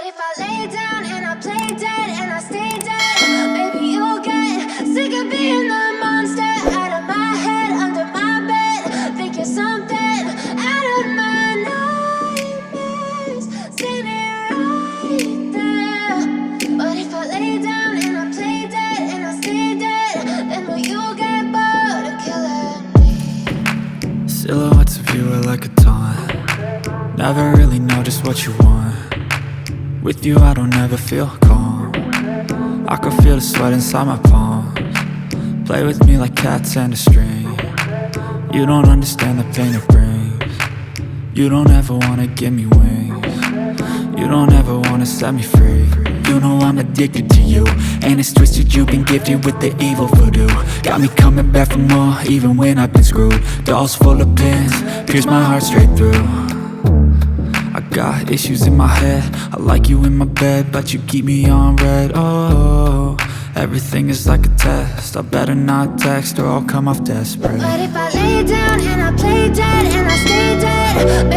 if I lay down and I play dead and I stay dead, maybe you'll get sick of being the monster out of my head, under my bed. Think you're something out of my nightmares, standing right there. But if I lay down and I play dead and I stay dead, then will you get bored of killing me? Silhouettes of you are like a taunt. Never really know just what you want. With you I don't ever feel calm. I can feel the sweat inside my palms. Play with me like cats and a string. You don't understand the pain it brings. You don't ever wanna give me wings. You don't ever wanna set me free. You know I'm addicted to you, and it's twisted, you've been gifted with the evil voodoo. Got me coming back for more, even when I've been screwed. Dolls full of pins, pierce my heart straight through. I got issues in my head, I like you in my bed, but you keep me on red. Oh, everything is like a test, I better not text or I'll come off desperate. But if I lay down and I play dead and I stay dead,